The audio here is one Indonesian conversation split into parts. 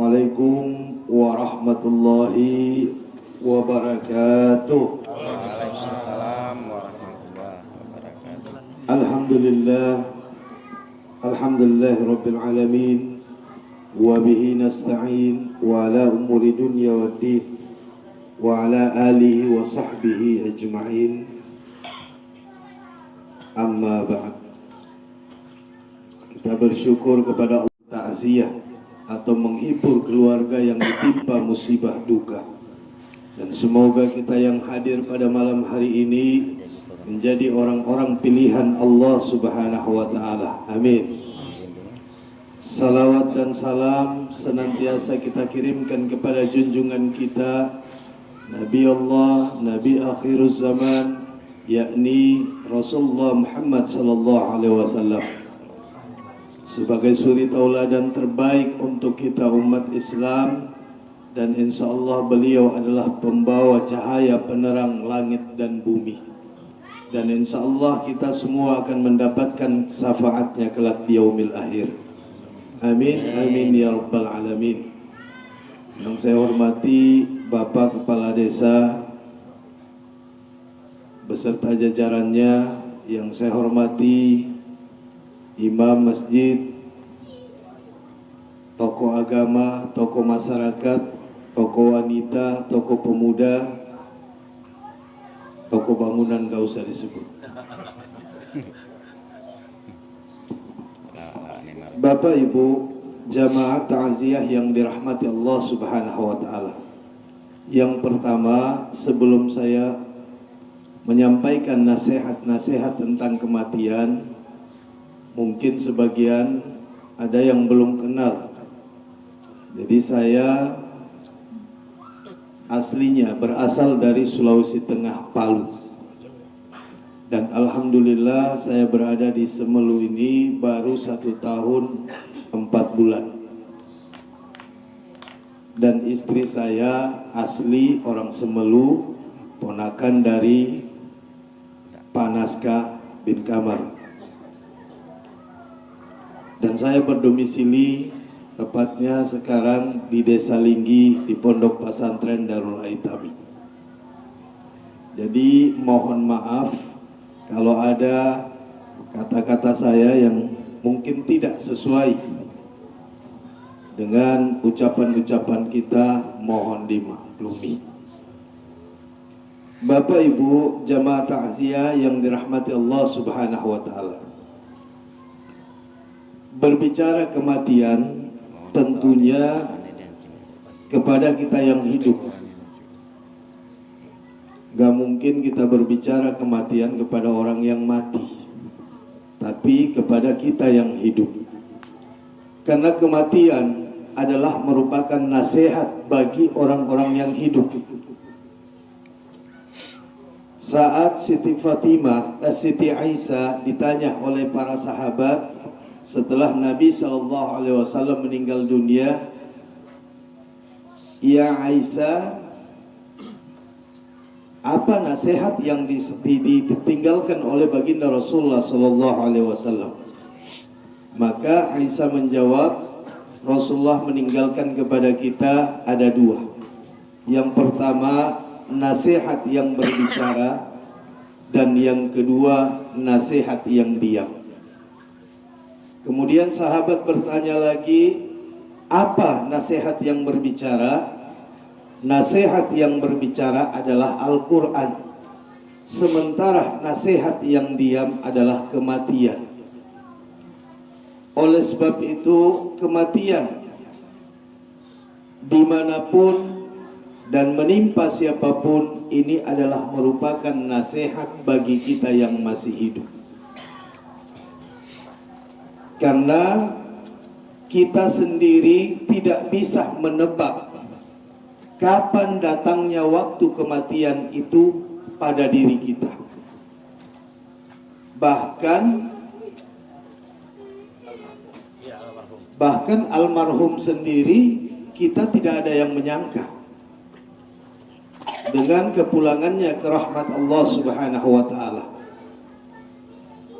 Assalamualaikum warahmatullahi wabarakatuh. Waalaikumsalam warahmatullahi wabarakatuh. Alhamdulillah rabbil alamin, wa bihi nasta'in wa ala umuri dunya waddin, wa ala alihi wa sahbihi ajma'in. Amma ba'd. Kita bersyukur kepada Allah, ta'ziyah atau menghibur keluarga yang ditimpa musibah duka. Dan semoga kita yang hadir pada malam hari ini menjadi orang-orang pilihan Allah Subhanahu wa taala. Amin. Salawat dan salam senantiasa kita kirimkan kepada junjungan kita Nabi Allah, Nabi akhir zaman, yakni Rasulullah Muhammad sallallahu alaihi wasallam, sebagai suri tauladan terbaik untuk kita umat Islam. Dan insya Allah beliau adalah pembawa cahaya penerang langit dan bumi. Dan insya Allah kita semua akan mendapatkan syafaatnya kelak di yaumil akhir. Amin, amin ya rabbal alamin. Yang saya hormati Bapak Kepala Desa beserta jajarannya, yang saya hormati imam masjid, tokoh agama, tokoh masyarakat, tokoh wanita, tokoh pemuda, tokoh bangunan gak usah disebut. Bapak Ibu jamaah ta'ziyah yang dirahmati Allah Subhanahu wa taala. Yang pertama, sebelum saya menyampaikan nasihat-nasihat tentang kematian, mungkin sebagian ada yang belum kenal. Jadi saya aslinya berasal dari Sulawesi Tengah, Palu. Dan alhamdulillah saya berada di Semelu ini baru 1 tahun 4 bulan. Dan istri saya asli orang Semelu, ponakan dari Panaska bin Kamar. Dan saya berdomisili tepatnya sekarang di Desa Linggi, di Pondok Pesantren Darul Aitami. Jadi mohon maaf kalau ada kata-kata saya yang mungkin tidak sesuai dengan ucapan-ucapan kita, mohon dimaklumi. Bapak Ibu jamaah ta'ziyah yang dirahmati Allah Subhanahu wa taala. Berbicara kematian tentunya kepada kita yang hidup. Gak mungkin kita berbicara kematian kepada orang yang mati, tapi kepada kita yang hidup. Karena kematian adalah merupakan nasihat bagi orang-orang yang hidup. Saat Siti Aisyah ditanya oleh para sahabat setelah Nabi SAW meninggal dunia, "Ya Aisyah, apa nasihat yang ditinggalkan oleh baginda Rasulullah SAW?" Maka Aisyah menjawab, Rasulullah meninggalkan kepada kita ada 2. Yang pertama, nasihat yang berbicara, dan yang kedua, nasihat yang diam. Kemudian sahabat bertanya lagi, apa nasihat yang berbicara? Nasihat yang berbicara adalah Al-Quran, sementara nasihat yang diam adalah kematian. Oleh sebab itu, kematian dimanapun dan menimpa siapapun, ini adalah merupakan nasihat bagi kita yang masih hidup. Karena kita sendiri tidak bisa menebak kapan datangnya waktu kematian itu pada diri kita. Bahkan almarhum sendiri kita tidak ada yang menyangka dengan kepulangannya ke rahmat Allah Subhanahu wa taala.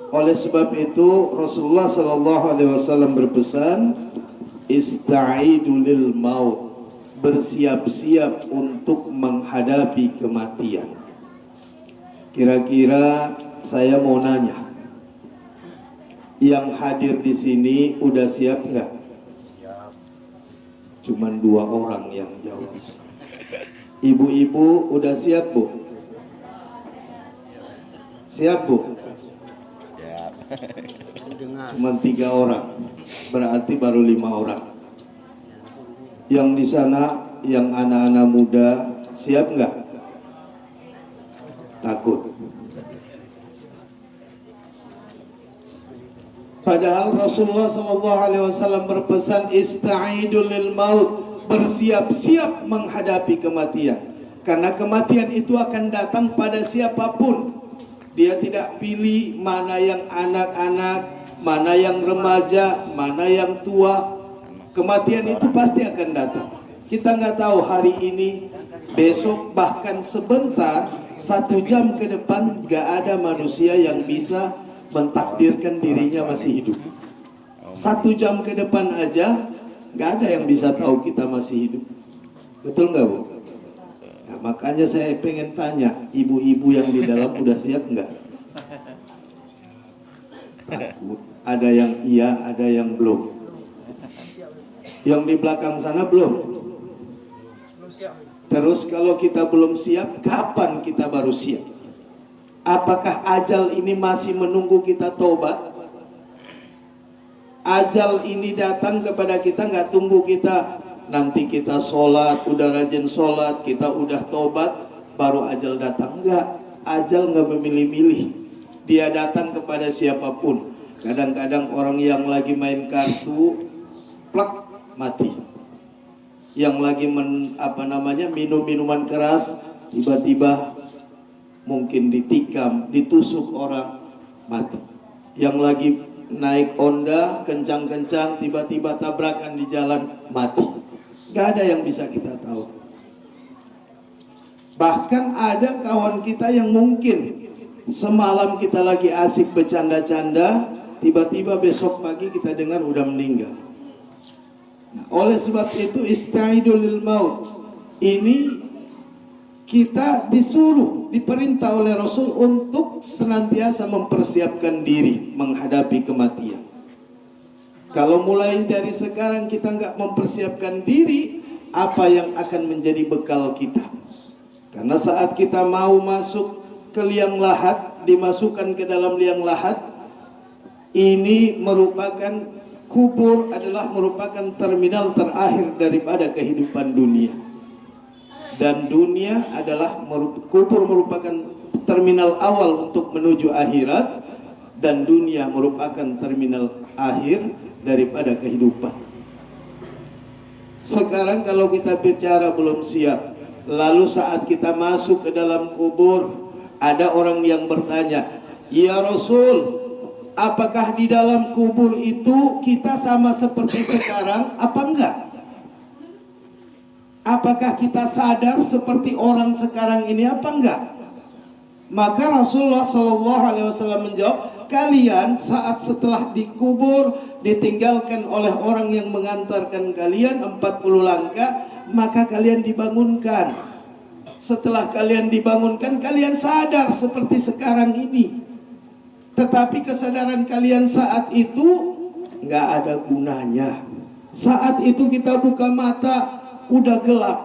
Oleh sebab itu Rasulullah SAW berpesan, Ista'idu lil maut, bersiap-siap untuk menghadapi kematian. Kira-kira saya mau nanya, yang hadir di sini udah siap nggak? Cuman 2 orang yang jawab. Ibu-ibu udah siap, Bu? Siap, Bu? Siap. Cuman 3 orang, berarti baru 5 orang. Yang di sana, yang anak-anak muda, siap nggak? Takut. Padahal Rasulullah SAW berpesan ista'idu lil maut, bersiap-siap menghadapi kematian. Karena kematian itu akan datang pada siapapun. Dia tidak pilih mana yang anak-anak, mana yang remaja, mana yang tua. Kematian itu pasti akan datang. Kita nggak tahu hari ini, besok, bahkan sebentar, 1 jam ke depan nggak ada manusia yang bisa mentakdirkan dirinya masih hidup. 1 jam ke depan aja nggak ada yang bisa tahu kita masih hidup. Betul nggak, Bu? Nah, makanya saya pengen tanya, ibu-ibu yang di dalam udah siap nggak? Takut. Ada yang iya, ada yang belum. Yang di belakang sana belum. Terus kalau kita belum siap, kapan kita baru siap? Apakah ajal ini masih menunggu kita tobat? Ajal ini datang kepada kita, nggak tunggu kita nanti kita sholat, udah rajin sholat, kita udah tobat, baru ajal datang. Enggak, ajal nggak memilih-milih. Dia datang kepada siapapun. Kadang-kadang orang yang lagi main kartu, plak, mati. Yang lagi minum minuman keras, tiba-tiba mungkin ditikam, ditusuk orang, mati. Yang lagi naik Honda kencang-kencang, tiba-tiba tabrakan di jalan, mati. Gak ada yang bisa kita tahu. Bahkan ada kawan kita yang mungkin semalam kita lagi asik bercanda-canda, tiba-tiba besok pagi kita dengar udah meninggal. Nah, oleh sebab itu ista'idu lil maut, ini kita disuruh, diperintah oleh Rasul untuk senantiasa mempersiapkan diri menghadapi kematian. Kalau mulai dari sekarang kita nggak mempersiapkan diri, apa yang akan menjadi bekal kita? Karena saat kita mau masuk ke liang lahat, dimasukkan ke dalam liang lahat, ini merupakan kubur, adalah merupakan terminal terakhir daripada kehidupan dunia. Dan dunia adalah, kubur merupakan terminal awal untuk menuju akhirat, dan dunia merupakan terminal akhir daripada kehidupan. Sekarang kalau kita bicara belum siap, lalu saat kita masuk ke dalam kubur, ada orang yang bertanya, "Ya Rasul, apakah di dalam kubur itu kita sama seperti sekarang apa enggak? Apakah kita sadar seperti orang sekarang ini apa enggak?" Maka Rasulullah SAW menjawab, kalian saat setelah dikubur, ditinggalkan oleh orang yang mengantarkan kalian 40 langkah, maka kalian dibangunkan. Setelah kalian dibangunkan, kalian sadar seperti sekarang ini. Tetapi kesadaran kalian saat itu nggak ada gunanya. Saat itu kita buka mata, udah gelap.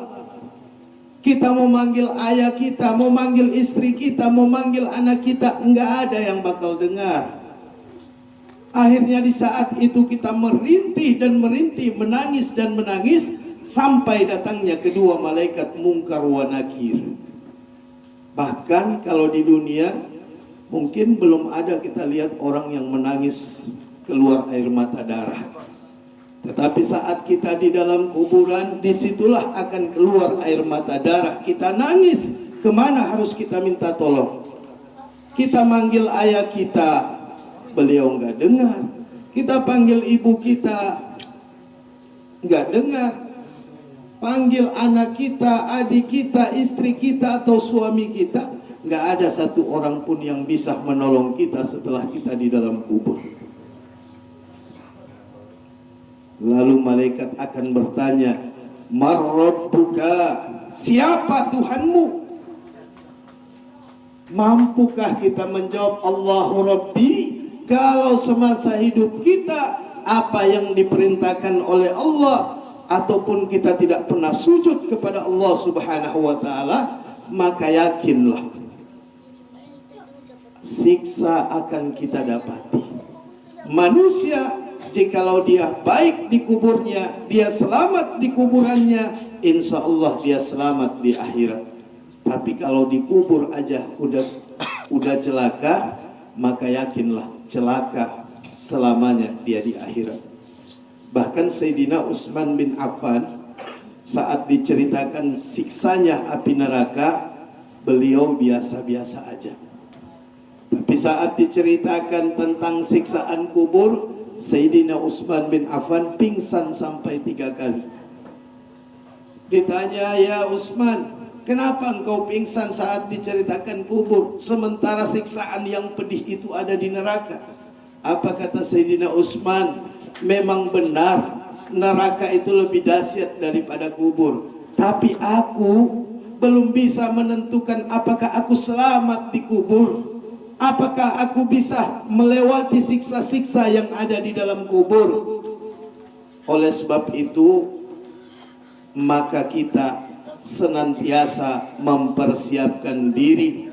Kita mau manggil ayah kita, mau manggil istri kita, mau manggil anak kita, nggak ada yang bakal dengar. Akhirnya di saat itu kita merintih dan merintih, menangis dan menangis, sampai datangnya kedua malaikat Munkar wa Nakir. Bahkan kalau di dunia mungkin belum ada kita lihat orang yang menangis keluar air mata darah. Tetapi saat kita di dalam kuburan, disitulah akan keluar air mata darah. Kita nangis, kemana harus kita minta tolong? Kita manggil ayah kita, beliau nggak dengar. Kita panggil ibu kita, nggak dengar. Panggil anak kita, adik kita, istri kita, atau suami kita, nggak ada satu orang pun yang bisa menolong kita setelah kita di dalam kubur. Lalu malaikat akan bertanya, "Man rabbuka?" Siapa Tuhanmu? Mampukah kita menjawab Allahu Rabbi kalau semasa hidup kita apa yang diperintahkan oleh Allah ataupun kita tidak pernah sujud kepada Allah Subhanahu wa taala, maka yakinlah siksa akan kita dapati. Manusia jikalau dia baik di kuburnya, dia selamat di kuburannya, insya Allah dia selamat di akhirat. Tapi kalau dikubur aja udah celaka, maka yakinlah celaka selamanya dia di akhirat. Bahkan Sayyidina Utsman bin Affan saat diceritakan siksanya api neraka, beliau biasa-biasa aja. Tapi saat diceritakan tentang siksaan kubur, Sayyidina Utsman bin Affan pingsan sampai 3 kali. Ditanya, "Ya Utsman, kenapa engkau pingsan saat diceritakan kubur, sementara siksaan yang pedih itu ada di neraka?" Apa kata Sayyidina Utsman? "Memang benar, neraka itu lebih dahsyat daripada kubur. Tapi aku belum bisa menentukan apakah aku selamat di kubur. Apakah aku bisa melewati siksa-siksa yang ada di dalam kubur? Oleh sebab itu, maka kita senantiasa mempersiapkan diri,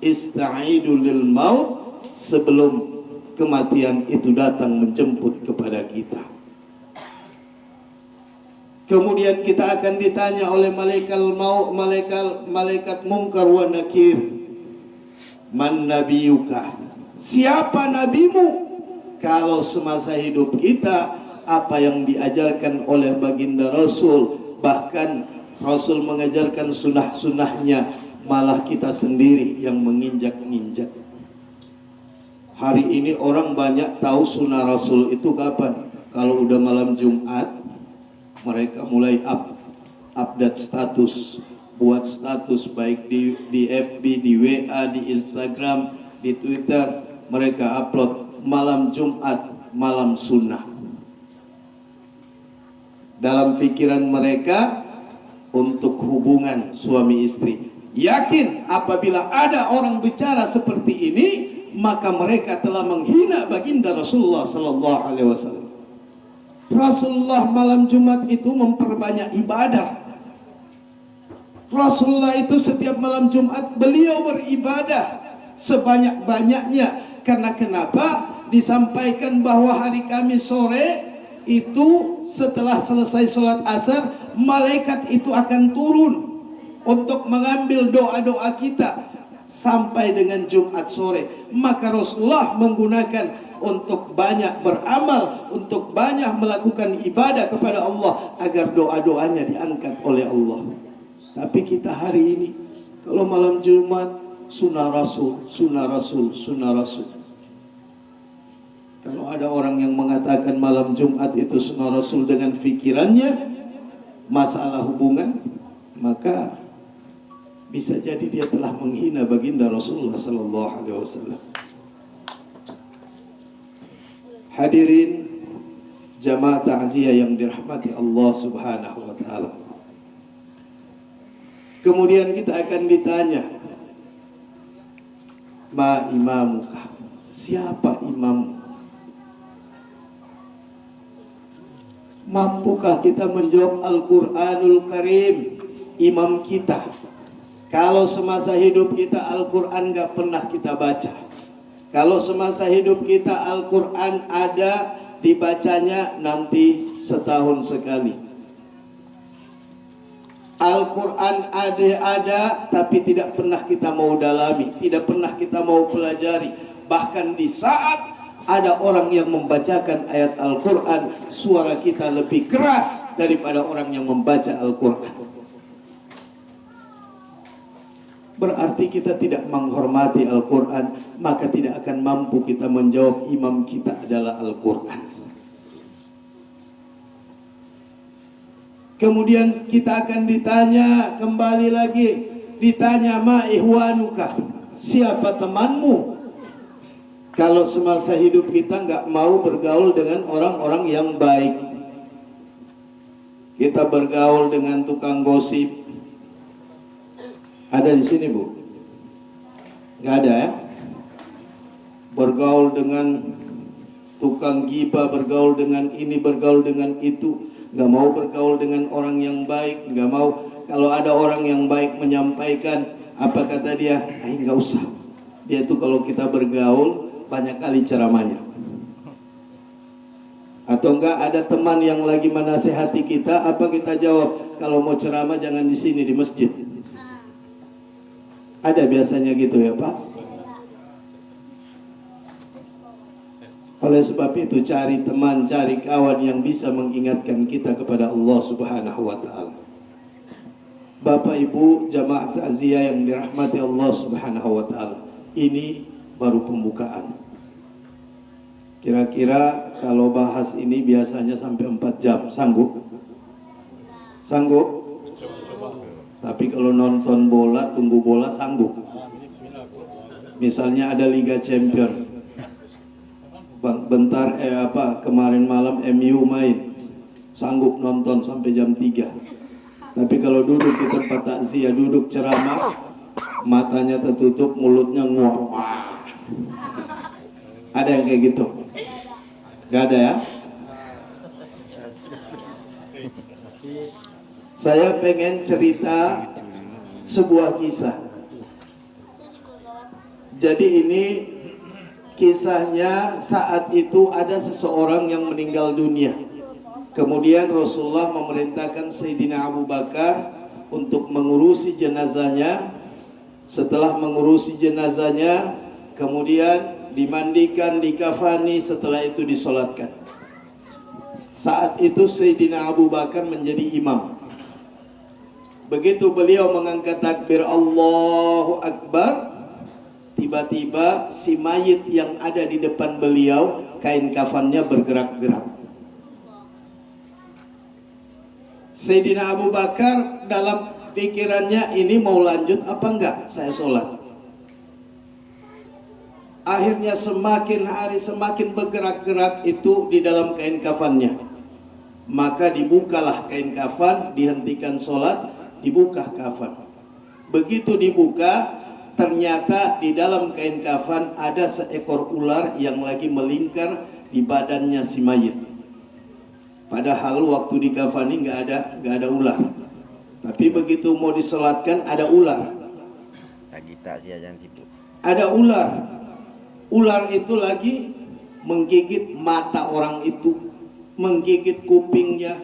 ista'idu lil maut, sebelum kematian itu datang menjemput kepada kita." Kemudian kita akan ditanya oleh malaikat maut, malaikat Munkar wa Nakir, "Man nabiyuka?" Siapa nabimu? Kalau semasa hidup kita apa yang diajarkan oleh baginda Rasul, bahkan Rasul mengajarkan sunnah-sunnahnya, malah kita sendiri yang menginjak-injak. Hari ini orang banyak tahu sunnah Rasul itu kapan? Kalau udah malam Jumat, mereka mulai update status, buat status baik di FB, di WA, di Instagram, di Twitter. Mereka upload malam Jumat, malam sunnah. Dalam pikiran mereka untuk hubungan suami istri. Yakin apabila ada orang bicara seperti ini, maka mereka telah menghina baginda Rasulullah sallallahu alaihi wasallam. Rasulullah malam Jumat itu memperbanyak ibadah. Rasulullah itu setiap malam Jumat beliau beribadah sebanyak-banyaknya. Karena kenapa? Disampaikan bahwa hari Kamis sore itu setelah selesai sholat asar, malaikat itu akan turun untuk mengambil doa-doa kita sampai dengan Jumat sore. Maka Rasulullah menggunakan untuk banyak beramal, untuk banyak melakukan ibadah kepada Allah agar doa-doanya diangkat oleh Allah. Tapi kita hari ini kalau malam Jumat sunnah Rasul, sunnah Rasul, sunnah Rasul. Kalau ada orang yang mengatakan malam Jumat itu sunnah Rasul dengan fikirannya masalah hubungan, maka bisa jadi dia telah menghina baginda Rasulullah sallallahu alaihi wasallam. Hadirin jamaah ta'ziyah yang dirahmati Allah Subhanahu wa taala. Kemudian kita akan ditanya, "Ma imamuka?" Siapa imam? Mampukah kita menjawab Al-Quranul Karim, imam kita? Kalau semasa hidup kita Al-Quran gak pernah kita baca, kalau semasa hidup kita Al-Quran ada dibacanya nanti setahun sekali, Al-Quran ada tapi tidak pernah kita mau dalami, tidak pernah kita mau pelajari. Bahkan di saat ada orang yang membacakan ayat Al-Quran, suara kita lebih keras daripada orang yang membaca Al-Quran. Berarti kita tidak menghormati Al-Quran, maka tidak akan mampu kita menjawab imam kita adalah Al-Quran. Kemudian kita akan ditanya kembali lagi, ditanya, "Ma ihwanuka?" Siapa temanmu? Kalau semasa hidup kita nggak mau bergaul dengan orang-orang yang baik, Kita bergaul dengan tukang gosip. Ada di sini, Bu? Nggak ada ya? Bergaul dengan tukang gibah, bergaul dengan ini, bergaul dengan itu. Nggak mau bergaul dengan orang yang baik. Nggak mau, kalau ada orang yang baik menyampaikan, apa kata dia? Nggak usah. Dia tuh kalau kita bergaul banyak kali ceramahnya. Atau enggak ada teman yang lagi menasehati kita, apa kita jawab? Kalau mau ceramah jangan di sini, di masjid. Ada biasanya gitu ya Pak. Oleh sebab itu cari teman, cari kawan yang bisa mengingatkan kita kepada Allah Subhanahu wa ta'ala. Bapak Ibu jamaah takziah yang dirahmati Allah Subhanahu wa ta'ala, ini baru pembukaan. Kira-kira kalau bahas ini biasanya sampai 4 jam, sanggup? Sanggup? Tapi kalau nonton bola, tunggu bola, sanggup? Misalnya ada Liga Champion, bentar kemarin malam MU main, sanggup nonton sampai jam 3. Tapi kalau duduk di tempat takziah, duduk ceramah, matanya tertutup, mulutnya nguap. Ada yang kayak gitu? Gak ada ya? Saya pengen cerita sebuah kisah. Jadi ini kisahnya saat itu ada seseorang yang meninggal dunia. Kemudian Rasulullah memerintahkan Sayyidina Abu Bakar untuk mengurusi jenazahnya. Setelah mengurusi jenazahnya, kemudian dimandikan, dikafani, setelah itu disolatkan. Saat itu Sayyidina Abu Bakar menjadi imam. Begitu beliau mengangkat takbir Allahu Akbar, tiba-tiba si mayit yang ada di depan beliau, kain kafannya bergerak-gerak. Sayyidina Abu Bakar dalam pikirannya, ini mau lanjut apa enggak saya sholat. Akhirnya semakin hari semakin bergerak-gerak itu di dalam kain kafannya. Maka dibukalah kain kafan, dihentikan sholat, dibuka kafan. Begitu dibuka, ternyata di dalam kain kafan ada seekor ular yang lagi melingkar di badannya si mayit. Padahal waktu dikafani nggak ada ular. Tapi begitu mau disolatkan ada ular. Ada ular. Ular itu lagi menggigit mata orang itu, menggigit kupingnya.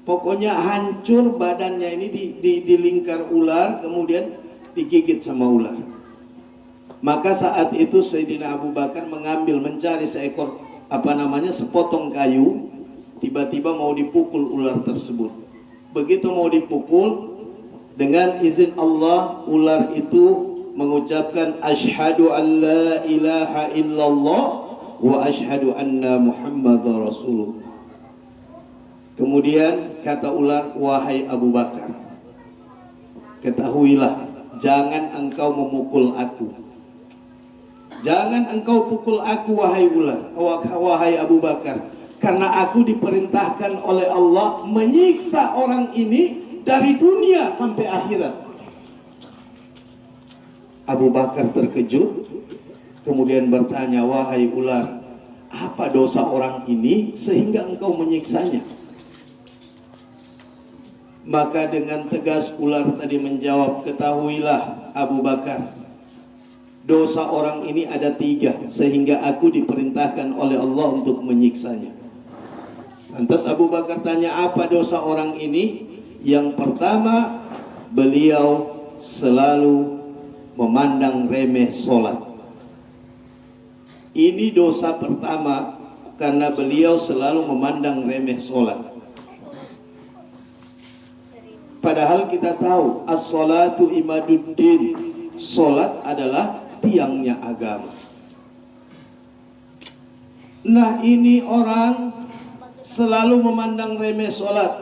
Pokoknya hancur badannya ini dilingkar ular, kemudian digigit sama ular. Maka saat itu Sayyidina Abu Bakar mencari seekor sepotong kayu, tiba-tiba mau dipukul ular tersebut. Begitu mau dipukul, dengan izin Allah ular itu mengucapkan asyhadu an la ilaha illallah wa asyhadu anna Muhammadar Rasulullah. Kemudian kata ular, wahai Abu Bakar, ketahuilah, jangan engkau memukul aku. Jangan engkau pukul aku wahai ular, wahai Abu Bakar, karena aku diperintahkan oleh Allah menyiksa orang ini dari dunia sampai akhirat. Abu Bakar terkejut, kemudian bertanya, wahai ular, apa dosa orang ini sehingga engkau menyiksanya? Maka dengan tegas ular tadi menjawab, ketahuilah Abu Bakar, dosa orang ini ada 3, sehingga aku diperintahkan oleh Allah untuk menyiksanya. Lantas Abu Bakar tanya, apa dosa orang ini? Yang pertama, beliau selalu memandang remeh sholat. Ini dosa pertama, karena beliau selalu memandang remeh sholat. Padahal kita tahu as-sholatu imaduddin, sholat adalah tiangnya agama. Nah, ini orang selalu memandang remeh sholat,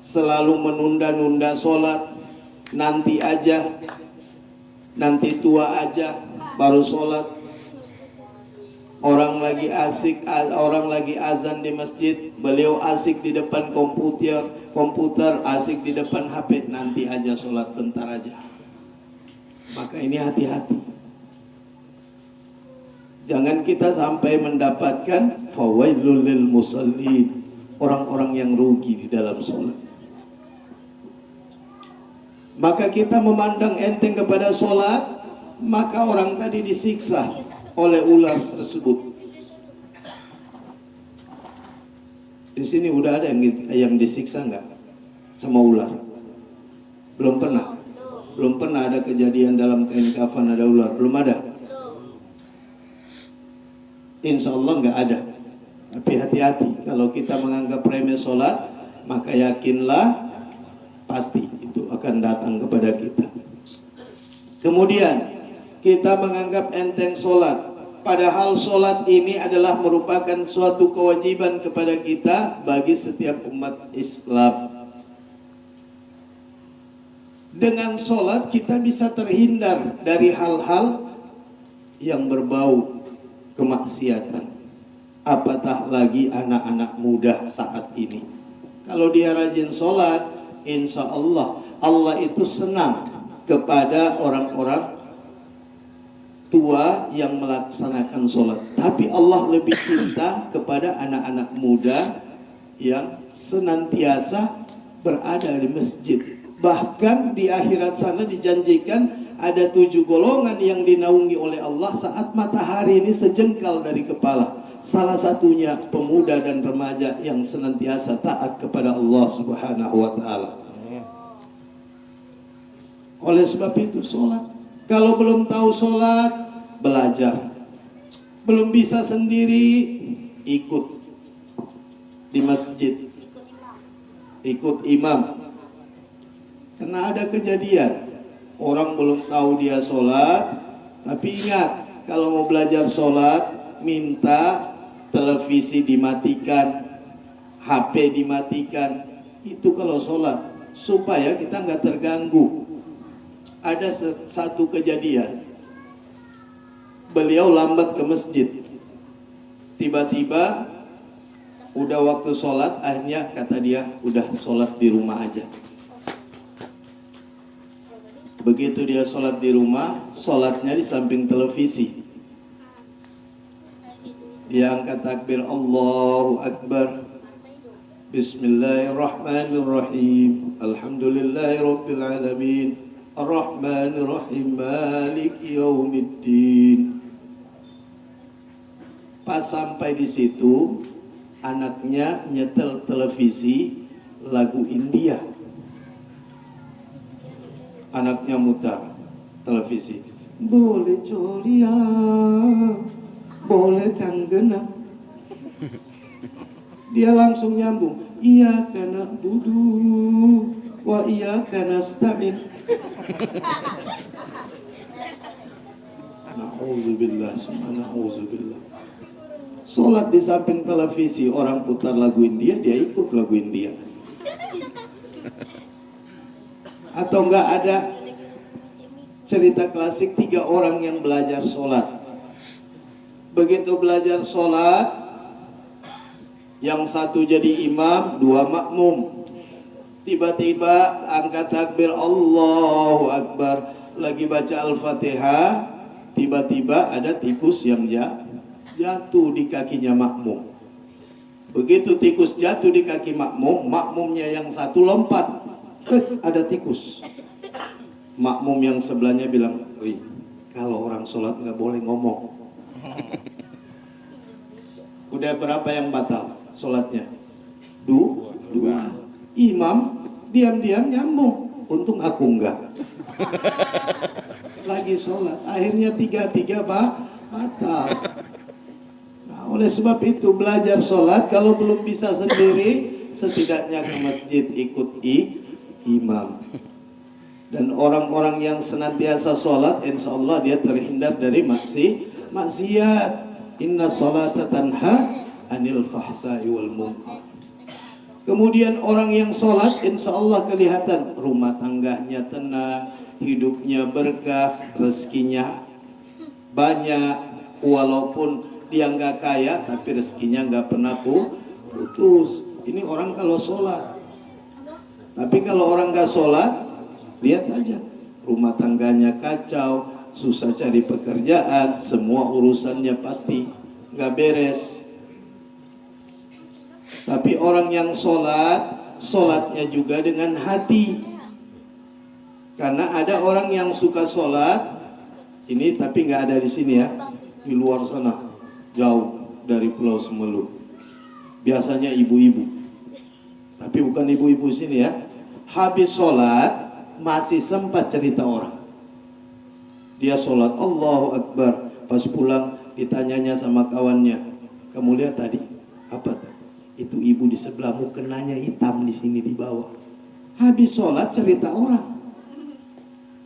selalu menunda-nunda sholat, nanti aja, nanti tua aja baru sholat. Orang lagi asik, orang lagi azan di masjid, beliau asik di depan komputer, komputer, asik di depan HP, nanti aja sholat bentar aja. Maka ini hati-hati. Jangan kita sampai mendapatkan fawailul lil musallin, orang-orang yang rugi di dalam sholat. Maka kita memandang enteng kepada sholat, maka orang tadi disiksa oleh ular tersebut. Di sini udah ada yang disiksa nggak sama ular? Belum pernah. Belum pernah ada kejadian dalam kain kafan ada ular. Belum ada. Insya Allah nggak ada. Tapi hati-hati, kalau kita menganggap remeh sholat, maka yakinlah pasti itu akan datang kepada kita. Kemudian kita menganggap enteng sholat, padahal sholat ini adalah merupakan suatu kewajiban kepada kita bagi setiap umat Islam. Dengan sholat kita bisa terhindar dari hal-hal yang berbau kemaksiatan. Apatah lagi anak-anak muda saat ini. Kalau dia rajin sholat, insya Allah, Allah itu senang kepada orang-orang tua yang melaksanakan sholat. Tapi Allah lebih cinta kepada anak-anak muda yang senantiasa berada di masjid. Bahkan di akhirat sana dijanjikan ada 7 golongan yang dinaungi oleh Allah saat matahari ini sejengkal dari kepala. Salah satunya pemuda dan remaja yang senantiasa taat kepada Allah Subhanahu wa ta'ala. Oleh sebab itu sholat. Kalau belum tahu sholat, belajar. Belum bisa sendiri, ikut di masjid, ikut imam. Karena ada kejadian, orang belum tahu dia sholat, tapi ingat, kalau mau belajar sholat, minta televisi dimatikan, HP dimatikan. Itu kalau sholat, supaya kita nggak terganggu. Ada satu kejadian, beliau lambat ke masjid. Tiba-tiba udah waktu sholat, akhirnya kata dia, udah sholat di rumah aja. Begitu dia sholat di rumah, sholatnya di samping televisi. Dia angkat takbir, Allahu Akbar, Bismillahirrahmanirrahim, Alhamdulillahirabbil alamin, Ar-Rahmanirrahim, Maliki Yaumiddin. Pas sampai di situ, anaknya nyetel televisi lagu India. Anaknya mutar televisi, boleh colia, boleh canggena. Dia langsung nyambung, iya karena budu, wa iya karena nasta'in. Na'udzubillah, na'udzubillah. Sholat di samping televisi, orang putar lagu India, dia ikut lagu India. Atau enggak ada cerita klasik 3 orang yang belajar sholat. Begitu belajar sholat, yang satu jadi imam, 2 makmum. Tiba-tiba angkat takbir, Allahu Akbar, lagi baca Al-Fatihah, tiba-tiba ada tikus yang jatuh di kakinya makmum. Begitu tikus jatuh di kaki makmum, makmumnya yang satu lompat, ada tikus. Makmum yang sebelahnya bilang, wih, kalau orang sholat nggak boleh ngomong. Udah berapa yang batal sholatnya? 2. Imam diam-diam nyambung, untung aku enggak. Lagi sholat, akhirnya 3 batal. Nah, oleh sebab itu belajar sholat, kalau belum bisa sendiri, setidaknya ke masjid ikut imam. Dan orang-orang yang senantiasa sholat, insya Allah dia terhindar dari maksiat. Inna sholata tanha anil fahsai wal munkar. Kemudian orang yang sholat, insya Allah kelihatan rumah tangganya tenang, hidupnya berkah, rezekinya banyak. Walaupun dia nggak kaya, tapi rezekinya nggak pernah putus. Ini orang kalau sholat. Tapi kalau orang nggak sholat, lihat aja, rumah tangganya kacau, susah cari pekerjaan, semua urusannya pasti nggak beres. Tapi orang yang sholat, sholatnya juga dengan hati. Karena ada orang yang suka sholat, ini tapi nggak ada di sini ya, di luar sana, jauh dari Pulau Semelu. Biasanya ibu-ibu, tapi bukan ibu-ibu sini ya. Habis sholat masih sempat cerita orang. Dia sholat Allahu Akbar, pas pulang ditanyanya sama kawannya, kamu lihat tadi apa? Itu ibu di sebelahmu kenanya hitam di sini di bawah. Habis sholat cerita orang,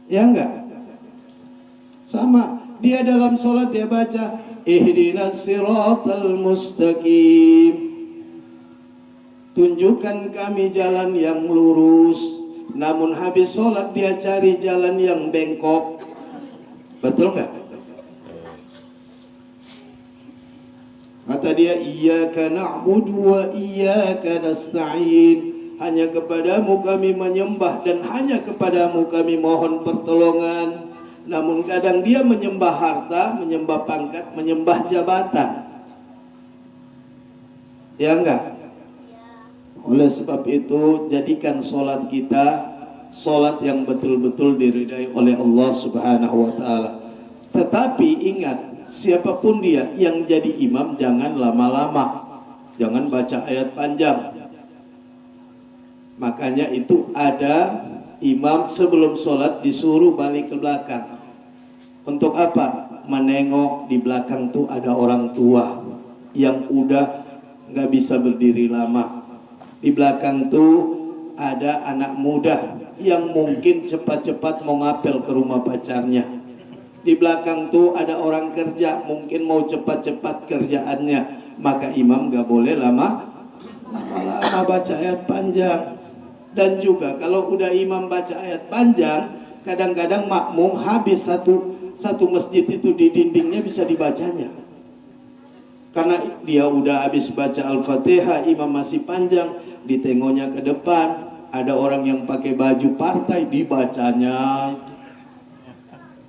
ya enggak? Sama, dia dalam sholat dia baca ihdinas siratal mustaqim, tunjukkan kami jalan yang lurus. Namun habis sholat dia cari jalan yang bengkok. Betul nggak? Kata dia, iyyaka na'budu wa iyyaka nasta'in. Hanya kepadamu kami menyembah dan hanya kepadamu kami mohon pertolongan. Namun kadang dia menyembah harta, menyembah pangkat, menyembah jabatan. Ya enggak? Oleh sebab itu, jadikan sholat kita sholat yang betul-betul diridai oleh Allah Subhanahu wa ta'ala. Tetapi ingat, siapapun dia yang jadi imam jangan lama-lama, jangan baca ayat panjang. Makanya itu ada imam sebelum sholat disuruh balik ke belakang. Untuk apa? Menengok di belakang tuh ada orang tua yang udah nggak bisa berdiri lama. Di belakang tuh ada anak muda yang mungkin cepat-cepat mau ngapel ke rumah pacarnya. Di belakang tuh ada orang kerja mungkin mau cepat-cepat kerjaannya. Maka imam gak boleh lama-lama baca ayat panjang. Dan juga kalau udah imam baca ayat panjang, kadang-kadang makmum habis satu masjid itu di dindingnya bisa dibacanya. Karena dia udah habis baca Al-Fatihah, imam masih panjang, ditengoknya ke depan, ada orang yang pakai baju partai, dibacanya.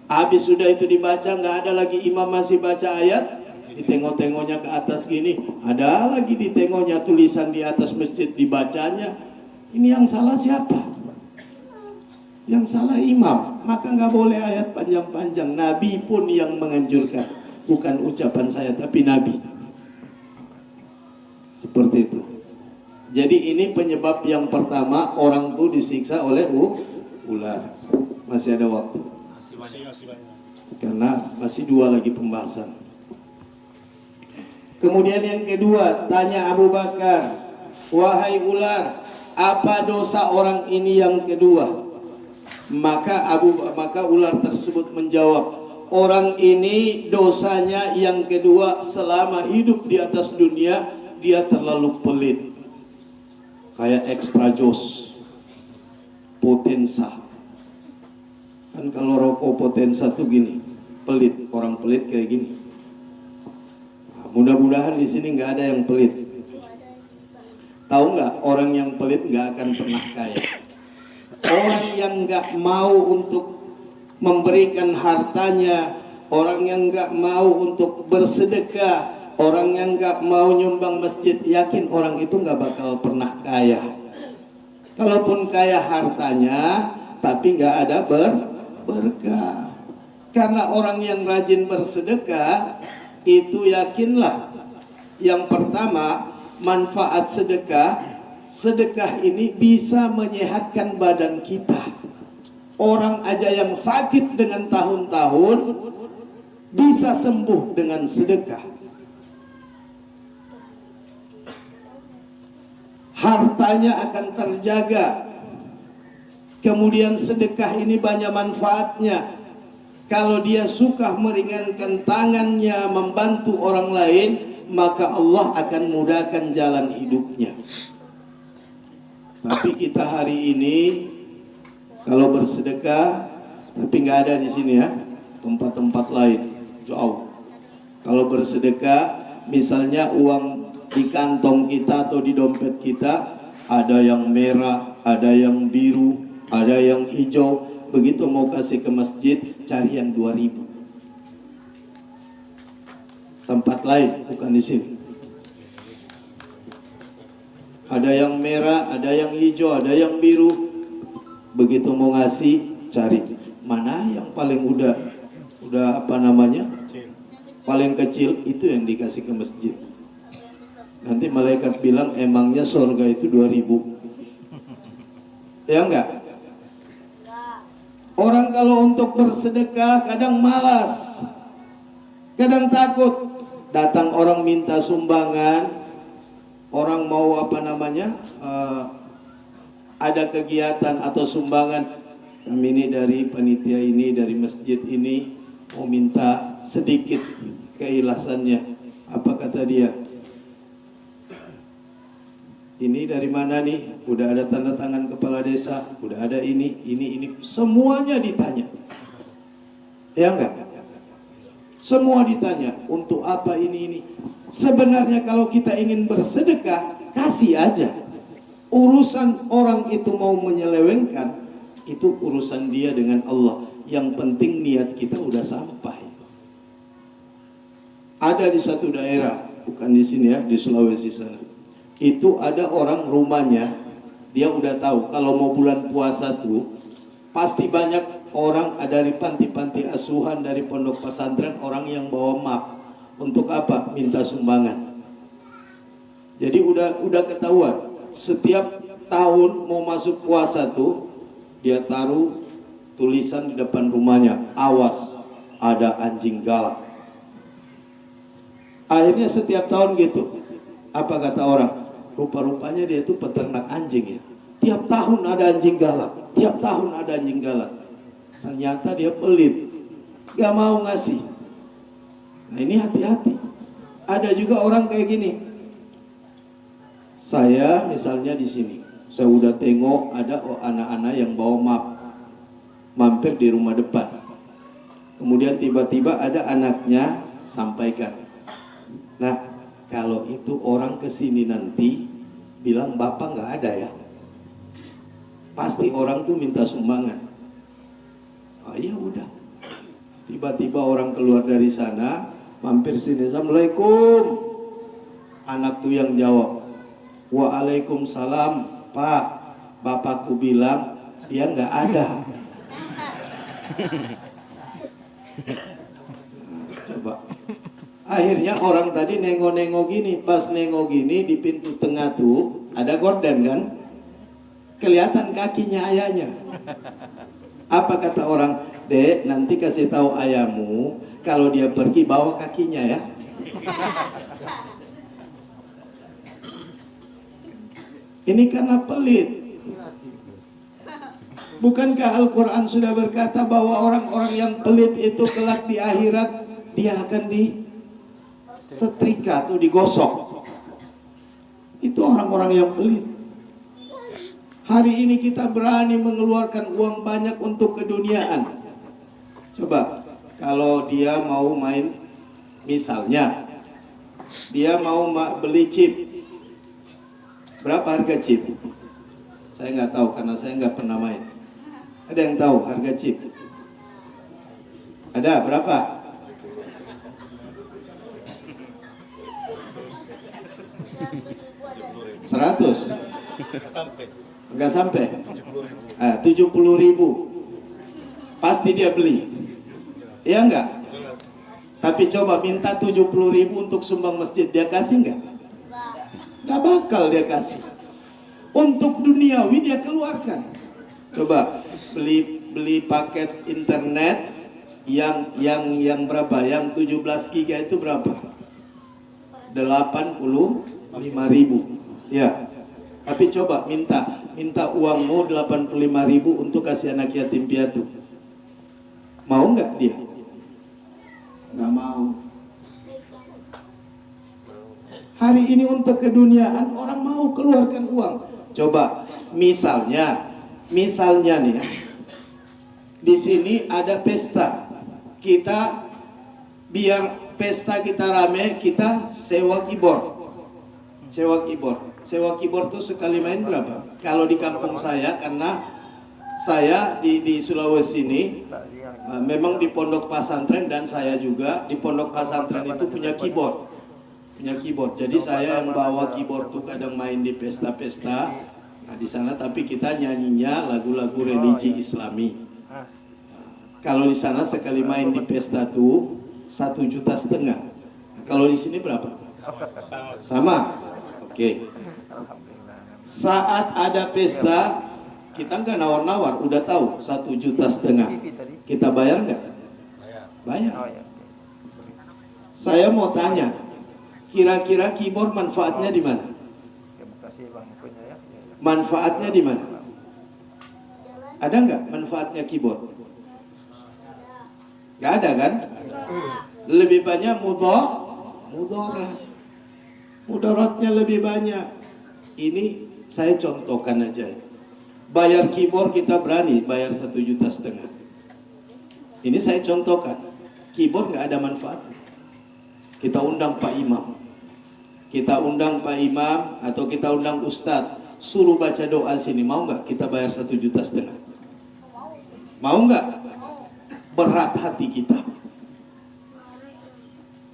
Habis sudah itu dibaca, nggak ada lagi imam masih baca ayat, ditengok-tengoknya ke atas gini, ada lagi ditengoknya tulisan di atas masjid, dibacanya. Ini yang salah siapa? Yang salah imam. Maka nggak boleh ayat panjang-panjang. Nabi pun yang menganjurkan, bukan ucapan saya tapi Nabi. Seperti itu. Jadi ini penyebab yang pertama, orang tuh disiksa oleh ular. Masih ada waktu. Karena masih 2 lagi pembahasan. Kemudian yang kedua, tanya Abu Bakar, wahai ular, apa dosa orang ini yang kedua? Maka ular tersebut menjawab, orang ini dosanya yang kedua, selama hidup di atas dunia dia terlalu pelit. Kayak extra jos, potensa. Kan kalau rokok potensa tuh gini, pelit, orang pelit kayak gini. Nah, mudah-mudahan di sini nggak ada yang pelit. Tahu nggak, orang yang pelit nggak akan pernah kaya. Orang yang nggak mau untuk memberikan hartanya, orang yang nggak mau untuk bersedekah, orang yang nggak mau nyumbang masjid, yakin orang itu nggak bakal pernah kaya. Kalaupun kaya hartanya, tapi nggak ada berkah. Karena orang yang rajin bersedekah, itu yakinlah, yang pertama, manfaat sedekah ini bisa menyehatkan badan kita. Orang aja yang sakit dengan tahun-tahun bisa sembuh dengan sedekah. Hartanya akan terjaga. Kemudian sedekah ini banyak manfaatnya. Kalau dia suka meringankan tangannya membantu orang lain, maka Allah akan mudahkan jalan hidupnya. Tapi kita hari ini kalau bersedekah, tapi nggak ada di sini ya, tempat-tempat lain jauh. Kalau bersedekah, misalnya uang di kantong kita atau di dompet kita ada yang merah, ada yang biru, ada yang hijau. Begitu mau kasih ke masjid, cari yang 2000. Tempat lain, bukan di sini. Ada yang merah, ada yang hijau, ada yang biru. Begitu mau ngasih, cari mana yang paling udah apa namanya, paling kecil, itu yang dikasih ke masjid. Nanti malaikat bilang emangnya surga itu 2000. Ya enggak? Orang kalau untuk bersedekah kadang malas, kadang takut. Datang orang minta sumbangan, orang mau apa namanya, ada kegiatan atau sumbangan, kami ini dari panitia ini, dari masjid ini mau minta sedikit keikhlasannya. Apa kata dia? Ini dari mana nih? Udah ada tanda tangan kepala desa, udah ada ini, semuanya ditanya. Ya enggak? Semua ditanya, untuk apa ini. Sebenarnya kalau kita ingin bersedekah, kasih aja. Urusan orang itu mau menyelewengkan, itu urusan dia dengan Allah. Yang penting niat kita udah sampai. Ada di satu daerah, bukan di sini ya, di Sulawesi sana. Itu ada orang rumahnya, dia udah tahu kalau mau bulan puasa tuh pasti banyak orang dari panti-panti asuhan, dari pondok pesantren, orang yang bawa map. Untuk apa? Minta sumbangan. Jadi udah ketahuan. Setiap tahun mau masuk puasa tuh dia taruh tulisan di depan rumahnya, awas ada anjing galak. Akhirnya setiap tahun gitu. Apa kata orang? Rupa-rupanya dia itu peternak anjing ya. Tiap tahun ada anjing galak, tiap tahun ada anjing galak. Ternyata dia pelit, gak mau ngasih. Nah ini hati-hati. Ada juga orang kayak gini. Saya misalnya di sini, saya udah tengok ada anak-anak yang bawa map, mampir di rumah depan. Kemudian tiba-tiba ada anaknya sampaikan. Nah, kalau itu orang kesini nanti bilang bapak nggak ada ya, pasti orang tuh minta sumbangan. Oh ya udah. Tiba-tiba orang keluar dari sana, mampir sini, assalamualaikum. Anak tuh yang jawab, waalaikumsalam pak. Bapakku bilang dia nggak ada. Coba. Akhirnya orang tadi nengok-nengok gini, pas nengok gini di pintu tengah tuh ada gorden kan, kelihatan kakinya ayahnya. Apa kata orang? Dek, nanti kasih tahu ayahmu kalau dia pergi bawa kakinya ya. Ini karena pelit. Bukankah Al-Quran sudah berkata bahwa orang-orang yang pelit itu kelak di akhirat dia akan disetrika atau digosok? Itu orang-orang yang pelit. Hari ini kita berani mengeluarkan uang banyak untuk keduniaan. Coba, kalau dia mau main, misalnya dia mau beli chip, berapa harga chip? Saya nggak tahu karena saya nggak pernah main. Ada yang tahu harga chip? Ada berapa? Seratus? Enggak sampai? 70.000. Pasti dia beli. Ya enggak? Tapi coba minta 70.000 untuk sumbang masjid, dia kasih enggak? Enggak bakal dia kasih. Untuk duniawi dia keluarkan. Coba beli paket internet yang berapa? Yang 17 giga itu berapa? 85.000. Ya. Tapi coba minta uangmu 85.000 untuk kasih anak yatim piatu. Mau nggak dia? Nggak mau. Hari ini untuk keduniaan orang mau keluarkan uang. Coba misalnya nih ya, di sini ada pesta. Kita biar pesta kita rame, kita sewa keyboard. Sewa keyboard tuh sekali main berapa? Kalau di kampung saya, karena saya di Sulawesi ini memang di pondok pesantren, dan saya juga di pondok pesantren itu punya keyboard. Jadi saya yang bawa keyboard tuh kadang main di pesta-pesta. Nah, di sana tapi kita nyanyinya lagu-lagu religi Islami. Kalau di sana sekali main di pesta tuh 1,5 juta. Kalau di sini berapa? Sama. Oke. Saat ada pesta, kita nggak nawar-nawar, udah tahu 1,5 juta. Kita bayar nggak? Bayar. Saya mau tanya, kira-kira keyboard manfaatnya di mana? Manfaatnya di mana? Ada nggak manfaatnya keyboard? Nggak ada kan? Lebih banyak mudarat. Mudaratnya lebih banyak. Ini saya contohkan aja. Bayar keyboard kita berani bayar 1,5 juta. Ini saya contohkan. Keyboard nggak ada manfaat. Kita undang Pak Imam. Kita undang Pak Imam atau kita undang Ustadz. Suruh baca doa sini. Mau nggak kita bayar 1,5 juta? Mau nggak? Berat hati kita.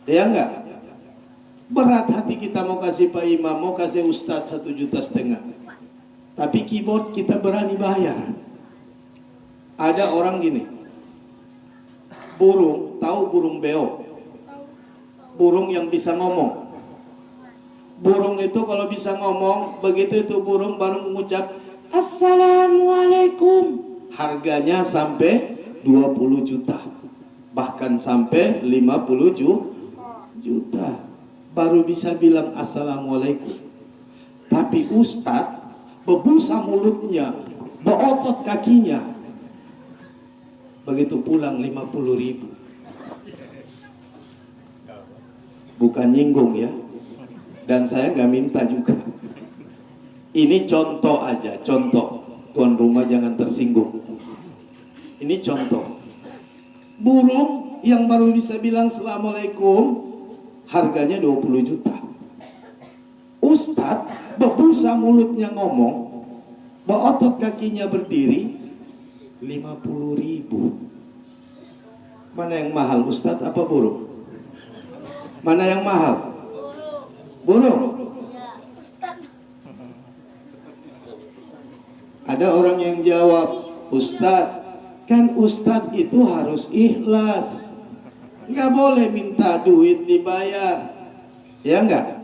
Ya nggak? Berat hati kita mau kasih Pak Imam, mau kasih Ustadz 1,5 juta. Tapi keyboard kita berani bayar. Ada orang gini, burung, tahu burung beo? Burung yang bisa ngomong. Burung itu kalau bisa ngomong, begitu itu burung baru mengucap Assalamualaikum, harganya sampai 20 juta. Bahkan sampai 50 juta. Baru bisa bilang Assalamualaikum. Tapi Ustadz bebusa mulutnya, beotot kakinya. Begitu pulang 50.000. Bukan nyinggung ya. Dan saya nggak minta juga. Ini contoh aja, contoh. Tuan rumah jangan tersinggung. Ini contoh. Burung yang baru bisa bilang Assalamualaikum, harganya 20 juta. Ustadz bebusa mulutnya ngomong, beotot kakinya berdiri, 50.000. Mana yang mahal, Ustadz apa burung? Mana yang mahal? Burung. Ada orang yang jawab, Ustadz, kan Ustadz itu harus ikhlas. Nggak boleh minta duit dibayar. Ya enggak?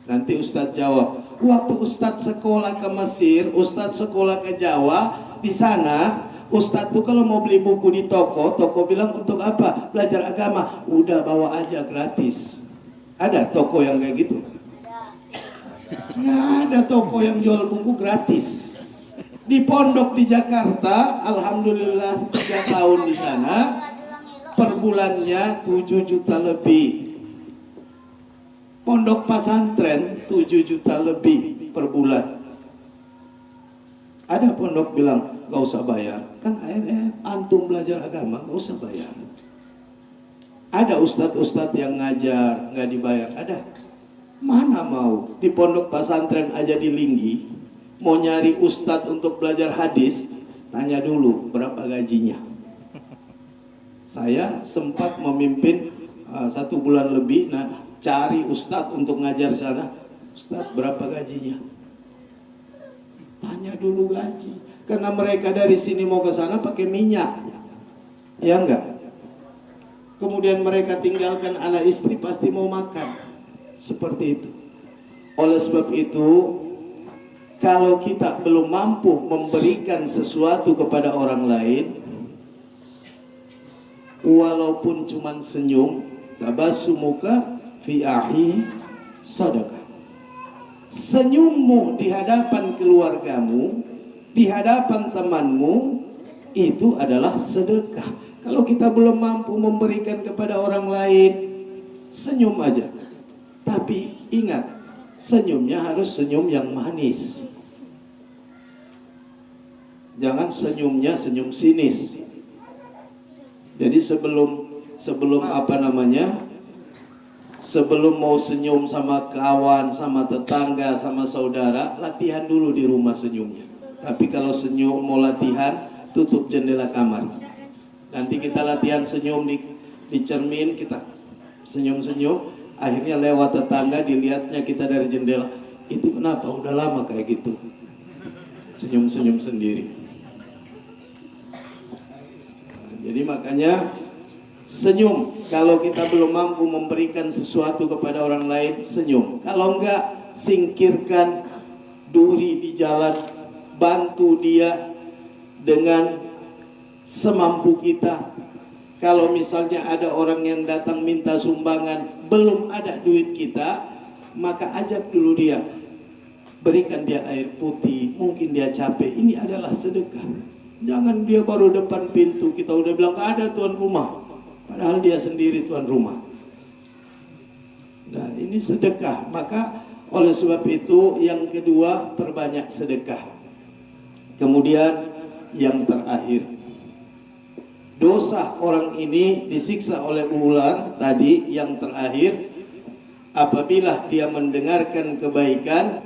Nanti Ustadz jawab, waktu Ustadz sekolah ke Mesir, Ustadz sekolah ke Jawa, di sana Ustadz tuh kalau mau beli buku di toko bilang untuk apa? Belajar agama. Udah bawa aja gratis. Ada toko yang kayak gitu? Nggak ada toko yang jual buku gratis. Di pondok di Jakarta, alhamdulillah 3 tahun di sana, per bulannya 7 juta lebih. Pondok pesantren 7 juta lebih per bulan. Ada pondok bilang gak usah bayar, kan antum belajar agama gak usah bayar. Ada ustadz-ustadz yang ngajar gak dibayar, ada. Mana mau di pondok pesantren aja di Linggi, mau nyari ustadz untuk belajar hadis, tanya dulu berapa gajinya. Saya sempat memimpin 1 bulan lebih, cari ustadz untuk ngajar sana. Ustadz berapa gajinya? Tanya dulu gaji. Karena mereka dari sini mau ke sana pakai minyak. Ya enggak? Kemudian mereka tinggalkan anak istri, pasti mau makan. Seperti itu. Oleh sebab itu, kalau kita belum mampu memberikan sesuatu kepada orang lain, walaupun cuman senyum, tabassumuka fi ahi sadaqah. Senyummu di hadapan keluargamu, di hadapan temanmu, itu adalah sedekah. Kalau kita belum mampu memberikan kepada orang lain, senyum aja. Tapi ingat, senyumnya harus senyum yang manis. Jangan senyumnya senyum sinis. Jadi sebelum sebelum mau senyum sama kawan, sama tetangga, sama saudara, latihan dulu di rumah senyumnya. Tapi kalau senyum mau latihan, tutup jendela kamar. Nanti kita latihan senyum di cermin, kita senyum-senyum, akhirnya lewat tetangga, dilihatnya kita dari jendela. Itu kenapa? Udah lama kayak gitu, senyum-senyum sendiri. Jadi makanya senyum. Kalau kita belum mampu memberikan sesuatu kepada orang lain, senyum. Kalau enggak, singkirkan duri di jalan, bantu dia dengan semampu kita. Kalau misalnya ada orang yang datang minta sumbangan, belum ada duit kita, maka ajak dulu dia, berikan dia air putih, mungkin dia capek. Ini adalah sedekah. Jangan dia baru depan pintu kita udah bilang gak ada tuan rumah, padahal dia sendiri tuan rumah. Nah, ini sedekah. Maka oleh sebab itu yang kedua, perbanyak sedekah. Kemudian yang terakhir, dosa orang ini disiksa oleh ular tadi. Yang terakhir, apabila dia mendengarkan kebaikan,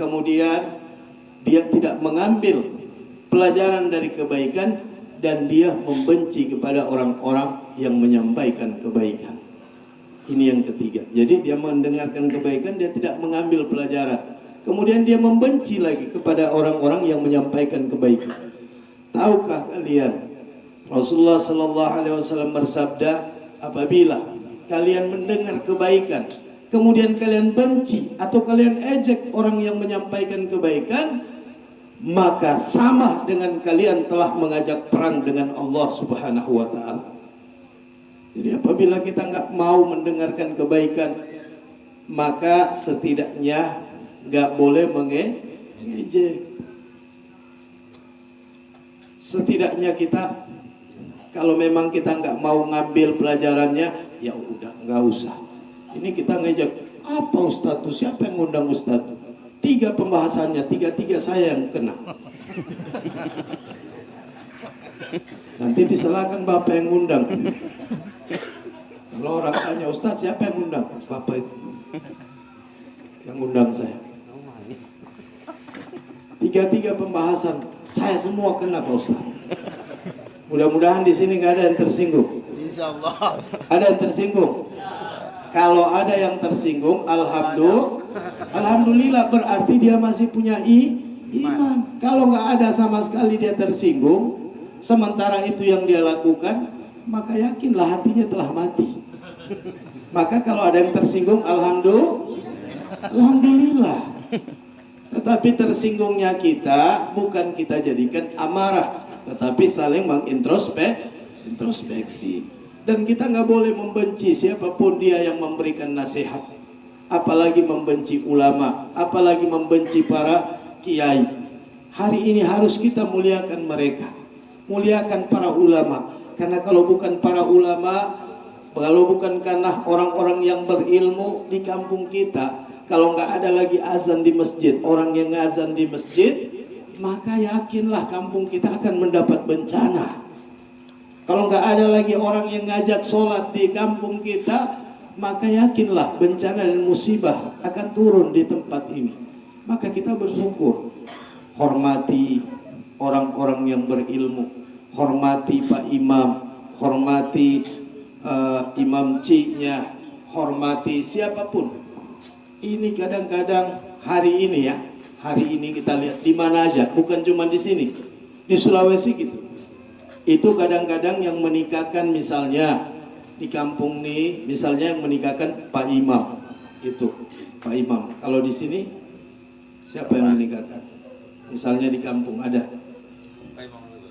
kemudian dia tidak mengambil pelajaran dari kebaikan, dan dia membenci kepada orang-orang yang menyampaikan kebaikan. Ini yang ketiga. Jadi dia mendengarkan kebaikan, dia tidak mengambil pelajaran. Kemudian dia membenci lagi kepada orang-orang yang menyampaikan kebaikan. Tahukah kalian, Rasulullah sallallahu alaihi wasallam bersabda, apabila kalian mendengar kebaikan, kemudian kalian benci atau kalian ejek orang yang menyampaikan kebaikan, maka sama dengan kalian telah mengajak perang dengan Allah Subhanahu wa ta'ala. Jadi apabila kita nggak mau mendengarkan kebaikan, maka setidaknya nggak boleh mengejek. Setidaknya kita, kalau memang kita nggak mau ngambil pelajarannya, ya udah nggak usah. Ini kita ngejek, apa Ustadz tuh? Siapa yang ngundang Ustadz? 3 pembahasannya, 3-3 saya yang kena. Nanti disalahkan bapak yang ngundang. Kalau orang tanya, Ustadz siapa yang ngundang? Bapak itu yang ngundang saya. 3-3 pembahasan, saya semua kena Pak Ustadz. Mudah-mudahan di sini nggak ada yang tersinggung. Insya Allah. Ada yang tersinggung? Kalau ada yang tersinggung, alhamdulillah, berarti dia masih punya iman. Kalau nggak ada sama sekali dia tersinggung, sementara itu yang dia lakukan, maka yakinlah hatinya telah mati. Maka kalau ada yang tersinggung, alhamdulillah. Tetapi tersinggungnya kita bukan kita jadikan amarah, tetapi saling mengintrospeksi. Dan kita nggak boleh membenci siapapun dia yang memberikan nasihat, apalagi membenci ulama, apalagi membenci para kiai. Hari ini harus kita muliakan mereka, muliakan para ulama. Karena kalau bukan para ulama, kalau bukan karena orang-orang yang berilmu di kampung kita, kalau nggak ada lagi azan di masjid, orang yang ngazan di masjid, maka yakinlah kampung kita akan mendapat bencana. Kalau nggak ada lagi orang yang ngajak sholat di kampung kita, maka yakinlah bencana dan musibah akan turun di tempat ini. Maka kita bersyukur, hormati orang-orang yang berilmu, hormati Pak Imam, hormati Imam Ciknya, hormati siapapun. Ini kadang-kadang hari ini ya, hari ini kita lihat di mana aja, bukan cuma di sini, di Sulawesi gitu. Itu kadang-kadang yang menikahkan, misalnya di kampung nih, misalnya yang menikahkan Pak Imam, itu Pak Imam. Kalau di sini siapa yang menikahkan? Misalnya di kampung ada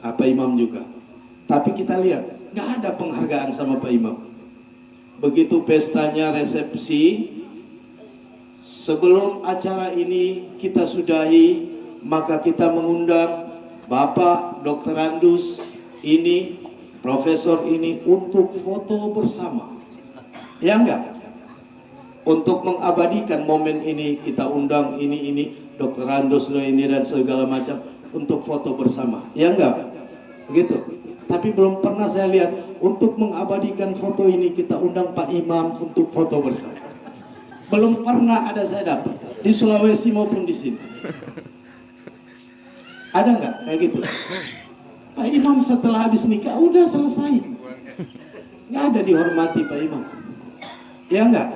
Pak Imam juga. Tapi kita lihat nggak ada penghargaan sama Pak Imam. Begitu pestanya, resepsi, sebelum acara ini kita sudahi, maka kita mengundang Bapak Dr. Andus ini, profesor ini, untuk foto bersama. Ya enggak? Untuk mengabadikan momen ini, kita undang ini Dr. Andus ini dan segala macam untuk foto bersama. Ya enggak? Begitu. Tapi belum pernah saya lihat untuk mengabadikan foto ini kita undang Pak Imam untuk foto bersama. Belum pernah ada saya dapat di Sulawesi maupun di sini. Ada nggak kayak gitu? Pak Imam setelah habis nikah udah selesai. Nggak ada dihormati Pak Imam. Ya nggak?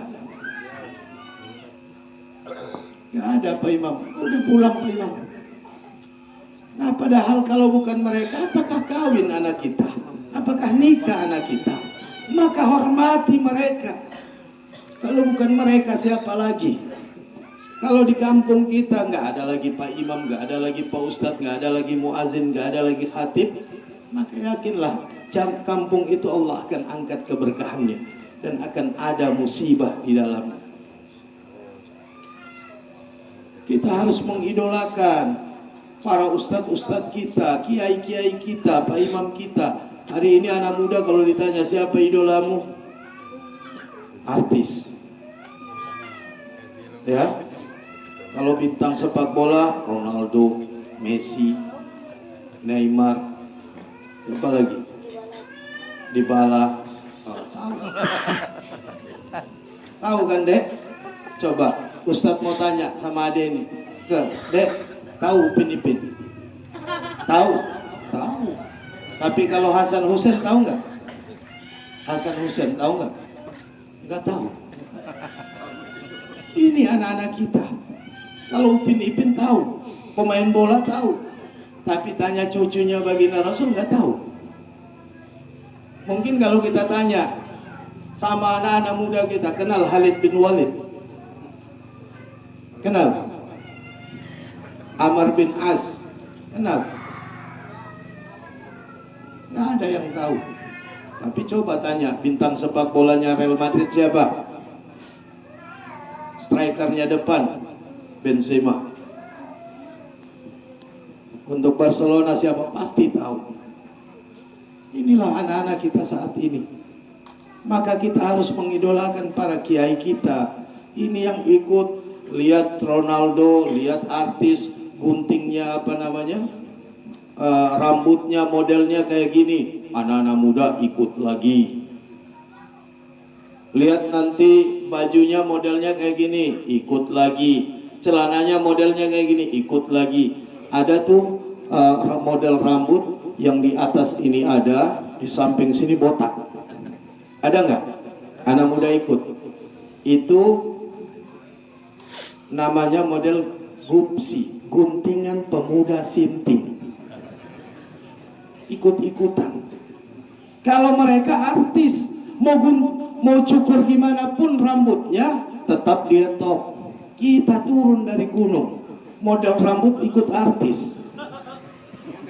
Nggak ada Pak Imam. Udah pulang Pak Imam. Nah padahal kalau bukan mereka, apakah kawin anak kita? Apakah nikah anak kita? Maka hormati mereka. Kalau bukan mereka siapa lagi? Kalau di kampung kita nggak ada lagi Pak Imam, nggak ada lagi Pak Ustadz, nggak ada lagi muazin, nggak ada lagi khatib, maka yakinlah kampung itu Allah akan angkat keberkahannya dan akan ada musibah di dalamnya. Kita harus mengidolakan para ustadz-ustadz kita, kiai-kiai kita, Pak Imam kita. Hari ini anak muda kalau ditanya siapa idolamu? Artis. Ya. Kalau bintang sepak bola, Ronaldo, Messi, Neymar, apa lagi? Dybala. Oh, tahu kan Dek? Coba Ustadz mau tanya sama Ade ini. Dek, tahu Upin Ipin? Tahu? Tahu. Tapi kalau Hasan Hussein tahu nggak? Hasan Hussein tahu nggak? Nggak tahu. Ini anak-anak kita. Kalau Upin Ipin tahu, pemain bola tahu, tapi tanya cucunya baginda Rasul nggak tahu. Mungkin kalau kita tanya sama anak-anak muda kita, kenal Khalid bin Walid? Kenal? Amr bin As? Kenal? Nggak ada yang tahu. Tapi coba tanya, bintang sepak bolanya Real Madrid siapa? Strikernya depan Benzema. Untuk Barcelona siapa? Pasti tahu. Inilah anak-anak kita saat ini. Maka kita harus mengidolakan para kiai kita. Ini yang ikut, lihat Ronaldo, lihat artis, guntingnya apa namanya, rambutnya modelnya kayak gini. Anak-anak muda ikut lagi. Lihat nanti bajunya modelnya kayak gini, ikut lagi. Celananya modelnya kayak gini, ikut lagi. Ada tuh model rambut yang di atas ini ada, di samping sini botak. Ada nggak? Anak muda ikut. Itu namanya model gupsi, guntingan pemuda sinting. Ikut-ikutan. Kalau mereka artis, mau cukur gimana pun rambutnya, tetap dia top. Kita turun dari gunung, model rambut ikut artis.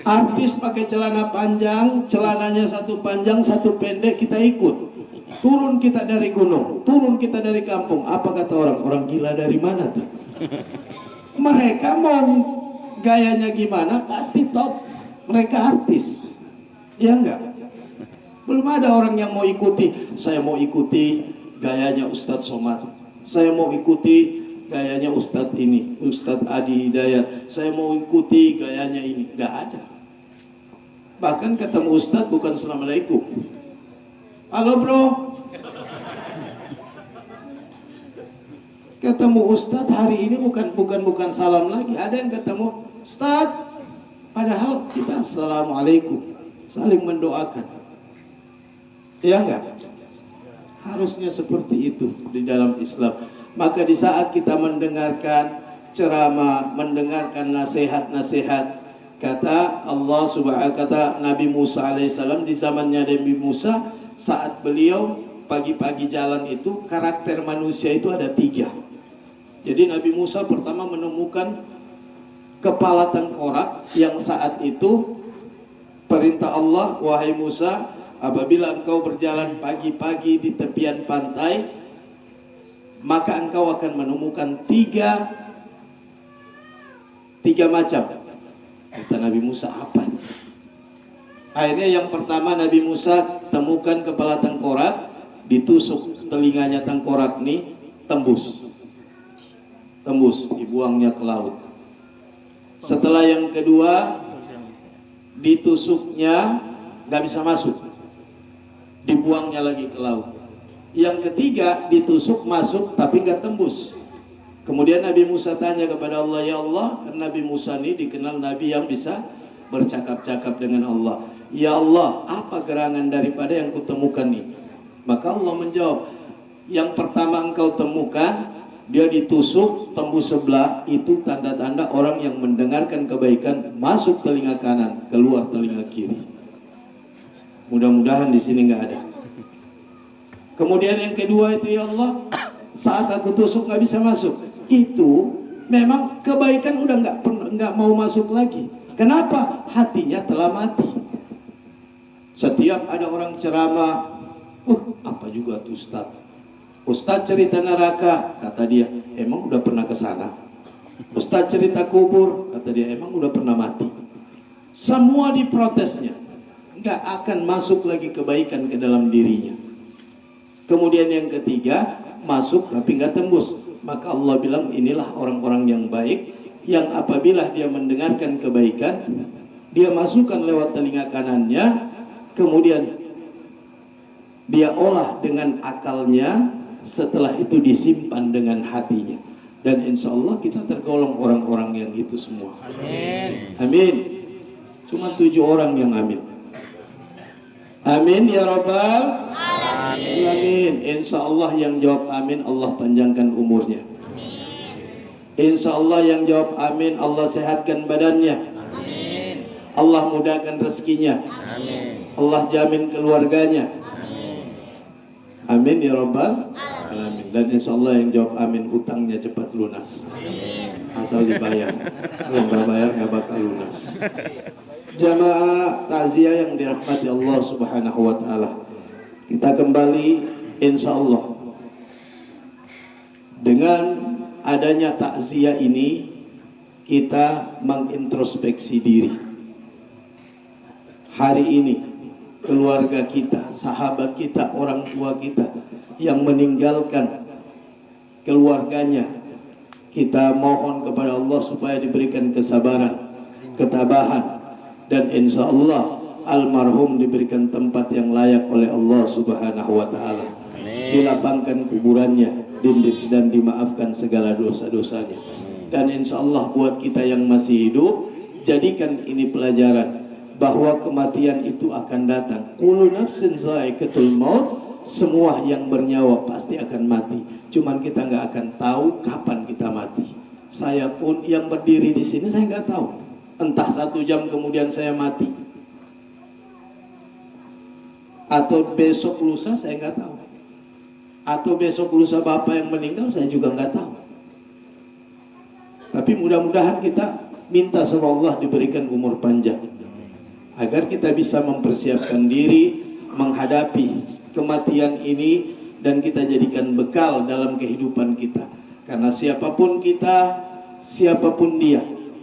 Artis pakai celana panjang, celananya satu panjang, satu pendek, kita ikut. Turun kita dari gunung, turun kita dari kampung. Apa kata orang? Orang gila dari mana tuh? Mereka mau gayanya gimana, pasti top. Mereka artis. Ya enggak? Belum ada orang yang mau ikuti. Saya mau ikuti gayanya Ustadz Somad. Saya mau ikuti gayanya Ustadz ini, Ustadz Adi Hidayat. Saya mau ikuti gayanya ini. Gak ada. Bahkan ketemu Ustadz bukan Assalamualaikum. Halo bro. Ketemu Ustadz hari ini bukan salam lagi. Ada yang ketemu Ustadz, padahal kita Assalamualaikum, saling mendoakan. Ya enggak? Harusnya seperti itu di dalam Islam. Maka di saat kita mendengarkan ceramah, mendengarkan nasihat-nasihat, kata Allah subhanahu, kata Nabi Musa alaihissalam di zamannya Nabi Musa, saat beliau pagi-pagi jalan itu, karakter manusia itu ada 3. Jadi Nabi Musa pertama menemukan kepala tengkorak yang saat itu perintah Allah, wahai Musa, apabila engkau berjalan pagi-pagi di tepian pantai, maka engkau akan menemukan tiga macam. Kata Nabi Musa, apa? Akhirnya yang pertama Nabi Musa temukan kepala tengkorak, ditusuk telinganya tengkorak nih, tembus, dibuangnya ke laut. Setelah yang kedua, ditusuknya nggak bisa masuk, dibuangnya lagi ke laut. Yang ketiga ditusuk masuk tapi nggak tembus. Kemudian Nabi Musa tanya kepada Allah, ya Allah, kan Nabi Musa ini dikenal Nabi yang bisa bercakap-cakap dengan Allah. Ya Allah, apa gerangan daripada yang kutemukan ini? Maka Allah menjawab, yang pertama engkau temukan, dia ditusuk tembus sebelah, itu tanda-tanda orang yang mendengarkan kebaikan masuk telinga kanan, keluar telinga kiri. Mudah-mudahan di sini nggak ada. Kemudian yang kedua itu, ya Allah, saat aku tusuk nggak bisa masuk. Itu memang kebaikan udah nggak mau masuk lagi. Kenapa? Hatinya telah mati. Setiap ada orang ceramah, apa juga tuh Ustadz cerita neraka, kata dia, emang udah pernah ke sana? Ustadz cerita kubur, kata dia, emang udah pernah mati? Semua diprotesnya, nggak akan masuk lagi kebaikan ke dalam dirinya. Kemudian yang ketiga, masuk tapi nggak tembus. Maka Allah bilang, inilah orang-orang yang baik, yang apabila dia mendengarkan kebaikan, dia masukkan lewat telinga kanannya, kemudian dia olah dengan akalnya, setelah itu disimpan dengan hatinya. Dan insya Allah kita tergolong orang-orang yang itu semua. Amin. Amin. Cuma 7 orang yang amin. Amin ya Rabbal Alamin. Amin. Insya Allah yang jawab amin, Allah panjangkan umurnya. Insya Allah yang jawab amin, Allah sehatkan badannya. Amin. Allah mudahkan rezekinya. Amin. Allah jamin keluarganya. Amin ya Rabbal Alamin. Dan insya Allah yang jawab amin, utangnya cepat lunas. Amin. Asal dibayar. Kalau nggak bayar nggak bakal lunas. Jamaah takziah yang dirahmati Allah Subhanahu wa Ta'ala, kita kembali insya Allah dengan adanya takziah ini, kita mengintrospeksi diri. Hari ini keluarga kita, sahabat kita, orang tua kita yang meninggalkan keluarganya, kita mohon kepada Allah supaya diberikan kesabaran, ketabahan, dan insya Allah almarhum diberikan tempat yang layak oleh Allah Subhanahu wa Ta'ala. Dilapangkan kuburannya dan dimaafkan segala dosa-dosanya. Dan insya Allah buat kita yang masih hidup, jadikan ini pelajaran bahwa kematian itu akan datang. Kullu nafsin za'iqatul maut, semua yang bernyawa pasti akan mati. Cuman kita nggak akan tahu kapan kita mati. Saya pun yang berdiri di sini, saya nggak tahu. Entah 1 jam kemudian saya mati, atau besok lusa, saya nggak tahu. Atau besok lusa bapak yang meninggal, saya juga nggak tahu. Tapi mudah-mudahan kita minta sama Allah diberikan umur panjang, agar kita bisa mempersiapkan diri menghadapi kematian ini, dan kita jadikan bekal dalam kehidupan kita. Karena siapapun kita, siapapun dia,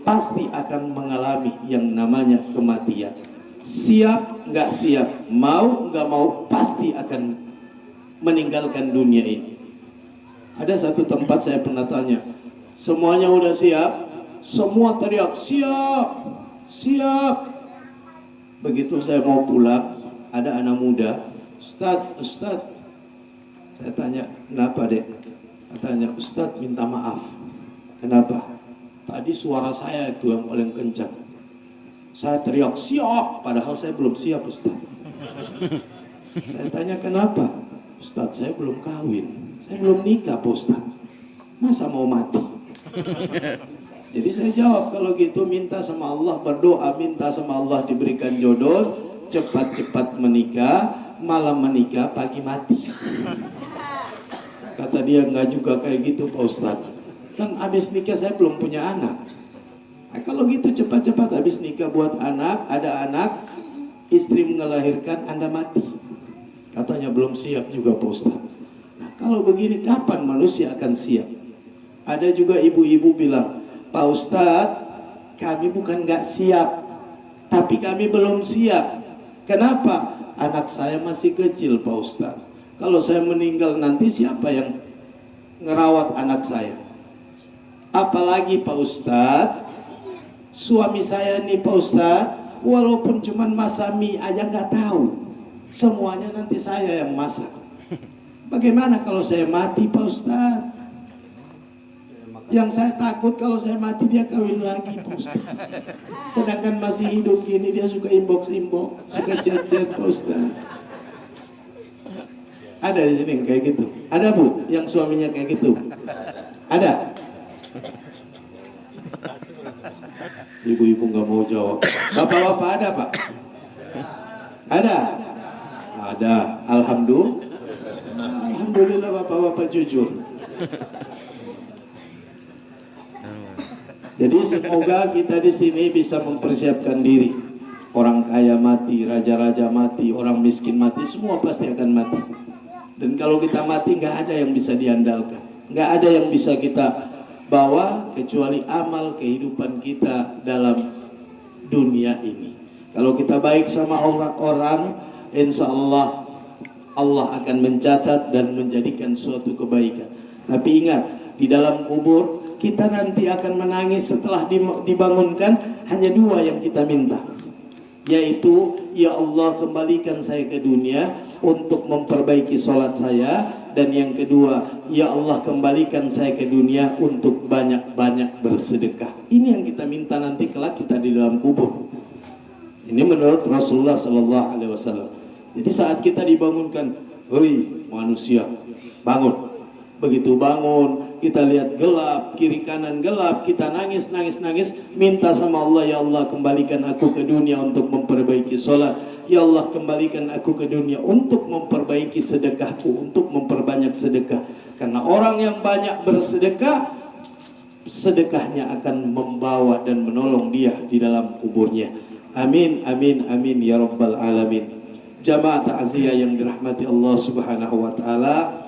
pasti akan mengalami yang namanya kematian. Siap nggak siap, mau nggak mau, pasti akan meninggalkan dunia ini. Ada satu tempat saya pernah tanya, semuanya udah siap? Semua teriak siap, siap. Begitu saya mau pulang, ada anak muda, Ustadz, saya tanya, kenapa dek? Katanya, Ustadz minta maaf. Kenapa? Tadi suara saya itu yang paling kencang. Saya teriak siap, padahal saya belum siap, Ustaz. Saya tanya kenapa? Ustaz, saya belum kawin, saya belum nikah, Pak Ustaz. Masa mau mati? Jadi saya jawab, kalau gitu minta sama Allah, berdoa minta sama Allah diberikan jodoh, cepat-cepat menikah, malam menikah, pagi mati. Kata dia, enggak juga kayak gitu, Pak Ustaz. Kan habis nikah saya belum punya anak. Nah, kalau gitu cepat-cepat habis nikah buat anak, ada anak, istri melahirkan, Anda mati. Katanya belum siap juga Pak Ustaz. Nah, kalau begini kapan manusia akan siap? Ada juga ibu-ibu bilang, Pak Ustaz, kami bukan nggak siap, tapi kami belum siap. Kenapa? Anak saya masih kecil Pak Ustaz. Kalau saya meninggal nanti siapa yang ngerawat anak saya? Apalagi Pak Ustadz, suami saya nih Pak Ustadz walaupun cuman masak mie aja nggak tahu, semuanya nanti saya yang masak. Bagaimana kalau saya mati Pak Ustadz? Yang saya takut kalau saya mati dia kawin lagi Pak Ustadz. Sedangkan masih hidup gini dia suka inbox, suka chat-chat Pak Ustadz. Ada di sini kayak gitu? Ada Bu yang suaminya kayak gitu? Ada? Ibu-ibu nggak mau jawab. Bapak-bapak ada Pak? Ada? Ada. Alhamdulillah bapak-bapak jujur. Jadi semoga kita di sini bisa mempersiapkan diri. Orang kaya mati, raja-raja mati, orang miskin mati, semua pasti akan mati. Dan kalau kita mati nggak ada yang bisa diandalkan, nggak ada yang bisa kita bawa kecuali amal kehidupan kita dalam dunia ini. Kalau kita baik sama orang-orang, insya Allah Allah akan mencatat dan menjadikan suatu kebaikan. Tapi ingat, di dalam kubur kita nanti akan menangis setelah dibangunkan. Hanya dua yang kita minta, yaitu ya Allah kembalikan saya ke dunia untuk memperbaiki sholat saya, dan yang kedua ya Allah kembalikan saya ke dunia untuk banyak-banyak bersedekah. Ini yang kita minta nanti kelak kita di dalam kubur. Ini menurut Rasulullah SAW. Jadi saat kita dibangunkan, hei manusia bangun. Begitu bangun, kita lihat gelap, kiri kanan gelap, kita nangis, minta sama Allah, ya Allah kembalikan aku ke dunia untuk memperbaiki sholat. Ya Allah kembalikan aku ke dunia untuk memperbaiki sedekahku, untuk memperbanyak sedekah. Karena orang yang banyak bersedekah, sedekahnya akan membawa dan menolong dia di dalam kuburnya. Amin, amin, amin ya rabbal alamin. Jamaah ta'ziyah yang dirahmati Allah subhanahu wa ta'ala,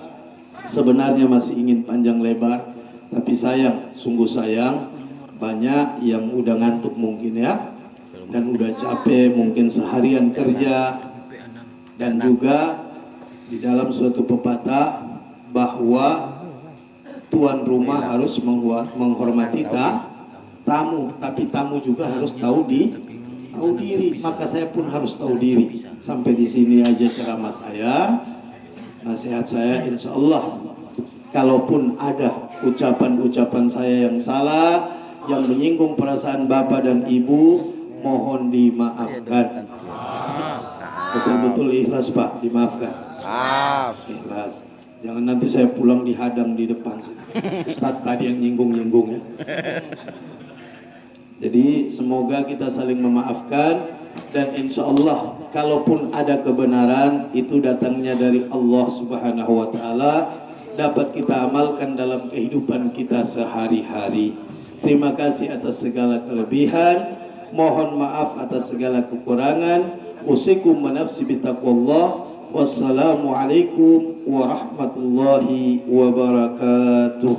sebenarnya masih ingin panjang lebar, tapi sayang, sungguh sayang, banyak yang udah ngantuk mungkin ya, dan udah capek mungkin seharian kerja. Dan juga di dalam suatu pepatah bahwa tuan rumah harus menghormati tamu, tapi tamu juga harus tahu diri. Maka saya pun harus tahu diri. Sampai di sini aja ceramah saya, nasihat saya, insya Allah kalaupun ada ucapan-ucapan saya yang salah, yang menyinggung perasaan bapak dan ibu, mohon dimaafkan. Betul-betul ikhlas Pak, dimaafkan. Ikhlas. Jangan nanti saya pulang dihadang di depan. Ustaz tadi yang nyinggung-nyinggung ya. Jadi semoga kita saling memaafkan, dan insya Allah kalaupun ada kebenaran itu datangnya dari Allah subhanahu wa ta'ala, dapat kita amalkan dalam kehidupan kita sehari-hari. Terima kasih atas segala kelebihan, mohon maaf atas segala kekurangan. Usikum wa nafsi bitaqwallah. Wassalamualaikum warahmatullahi wabarakatuh.